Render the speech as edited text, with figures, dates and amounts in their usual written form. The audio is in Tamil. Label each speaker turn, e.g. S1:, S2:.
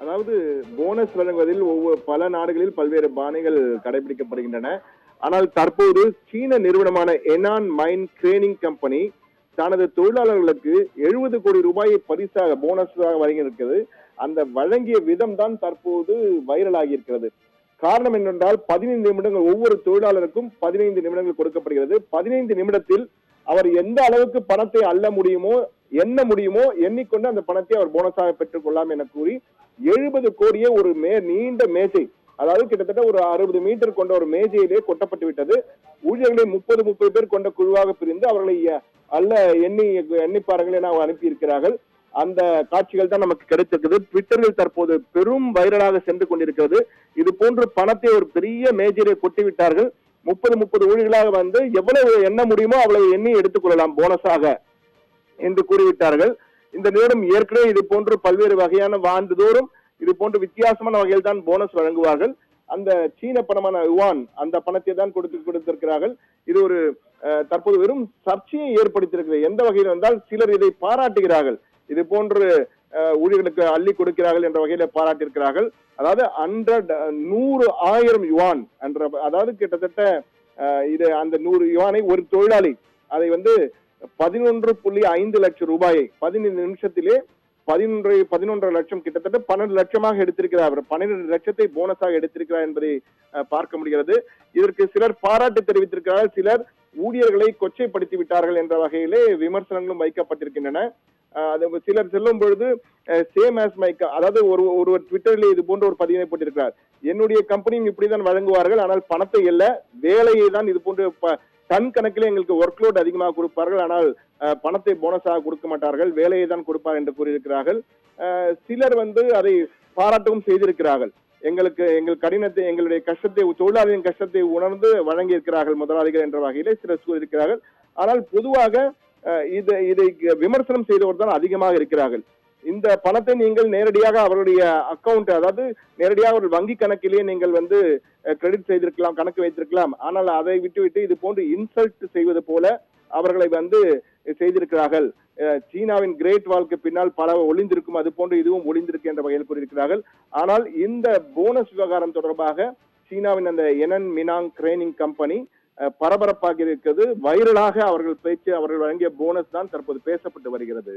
S1: அதாவது போனஸ் வழங்குவதில் பல நாடுகளில் பல்வேறு பாணிகள் கடைபிடிக்கப்படுகின்றன. ஆனால் தற்போது சீன நிறுவனமான எனான் மைன் ட்ரெய்னிங் கம்பெனி தனது தொழிலாளர்களுக்கு 70 கோடி ரூபாயை பரிசாக போனஸாக வழங்கியிருக்கிறது. அந்த வழங்கிய விதம் தான் தற்போது வைரல் ஆகியிருக்கிறது. காரணம் என்னென்றால் 15 நிமிடங்கள் ஒவ்வொரு தொழிலாளருக்கும் 15 நிமிடங்கள் கொடுக்கப்படுகிறது. 15 நிமிடத்தில் அவர் எந்த அளவுக்கு பணத்தை அள்ள முடியுமோ எண்ண முடியுமோ எண்ணிக்கொண்டு அந்த பணத்தை அவர் போனஸாக பெற்றுக் கொள்ளலாம் என கூறி 70 கோடியே ஒரு நீண்ட மேஜை, அதாவது கிட்டத்தட்ட ஒரு 60 மீட்டர் கொண்ட ஒரு மேஜையிலே கொட்டப்பட்டு விட்டது. ஊழியர்களை 30 பேர் கொண்ட குழுவாக பிரிந்து அவர்களை அல்ல எண்ணி பாருங்கள் என அனுப்பி இருக்கிறார்கள். அந்த காட்சிகள் தான் நமக்கு கிடைத்திருக்கிறது. ட்விட்டரில் தற்போது பெரும் வைரலாக சென்று கொண்டிருக்கிறது. இது போன்று பணத்தை ஒரு பெரிய மேஜையிலே கொட்டிவிட்டார்கள். 30 ஊழியர்களாக வந்து எவ்வளவு எண்ண முடியுமோ அவ்வளவு எண்ணி எடுத்துக் கொள்ளலாம் போனஸாக என்று கூறிவிட்டார்கள். இந்த நிறுவனம் ஏற்கனவே இது போன்று பல்வேறு வகையான ஆண்டுதோறும் இது போன்று வித்தியாசமான வகையில் தான் போனஸ் வழங்குவார்கள். அந்த சீன பணமான யுவான் அந்த பணத்தை தான் கொடுத்திருக்கிறார்கள். இது ஒரு தற்போது வெறும் சர்ச்சையை ஏற்படுத்தியிருக்கிறது. எந்த வகையில் வந்தால் சிலர் இதை பாராட்டுகிறார்கள். இது போன்று ஊழியர்களுக்கு அள்ளி கொடுக்கிறார்கள் என்ற வகையில பாராட்டியிருக்கிறார்கள். அதாவது 100,000 யுவான் என்ற, அதாவது கிட்டத்தட்ட இது அந்த 100 யுவானை ஒரு தொழிலாளி அதை வந்து 11.5 லட்சம் ரூபாயை 15 நிமிஷத்திலே 11 லட்சம், கிட்டத்தட்ட 12 லட்சமாக எடுத்திருக்கிறார். 12 லட்சத்தை போனஸாக எடுத்திருக்கிறார் என்பதை பார்க்க முடிகிறது. இதற்கு சிலர் பாராட்டு தெரிவித்திருக்கிறார்கள். சிலர் ஊழியர்களை கொச்சைப்படுத்தி விட்டார்கள் என்ற வகையிலே விமர்சனங்களும் வைக்கப்பட்டிருக்கின்றன. சிலர் செல்லும் பொழுது சேம் ஆஸ் மை, அதாவது ஒருவர் ட்விட்டரில் இது போன்ற ஒரு பதிவினை போட்டிருக்கிறார். என்னுடைய கம்பெனியும் இப்படிதான் வழங்குவார்கள், ஆனால் பணத்தை இல்ல வேலையை தான் இது போன்று டன் கணக்கிலே எங்களுக்கு ஒர்க்லோட் அதிகமாக கொடுப்பார்கள், ஆனால் பணத்தை போனஸாக கொடுக்க மாட்டார்கள், வேலையை தான் கொடுப்பார் என்று கூறியிருக்கிறார்கள். சிலர் வந்து அதை பாராட்டவும் செய்திருக்கிறார்கள். எங்கள் கடினத்தை, எங்களுடைய கஷ்டத்தை, தொழிலாளர்களின் கஷ்டத்தை உணர்ந்து வழங்கி இருக்கிறார்கள் முதலாளிகள் என்ற வகையிலே சிலர் கூறியிருக்கிறார்கள். ஆனால் பொதுவாக இதை விமர்சனம் செய்தவர் தான் அதிகமாக இருக்கிறார்கள். இந்த பணத்தை நீங்கள் நேரடியாக அவருடைய அக்கவுண்ட், அதாவது நேரடியாக அவர்கள் வங்கி கணக்கிலேயே நீங்கள் வந்து கிரெடிட் செய்திருக்கலாம், கணக்கு வைத்திருக்கலாம். ஆனால் அதை விட்டுவிட்டு இது போன்று இன்சல்ட் செய்வது போல அவர்களை வந்து செய்திருக்கிறார்கள். சீனாவின் கிரேட் வால்க்கு பின்னால் பல ஒளிந்திருக்கும், அது போன்று இதுவும் ஒளிந்திருக்கு என்ற வகையில் கூறியிருக்கிறார்கள். ஆனால் இந்த போனஸ் விவகாரம் தொடர்பாக சீனாவின் அந்த எனன் மினாங் ட்ரெய்னிங் கம்பெனி பரபரப்பாக இருக்கிறது. வைரலாக அவர்கள் வழங்கிய போனஸ் தான் தற்போது பேசப்பட்டு வருகிறது.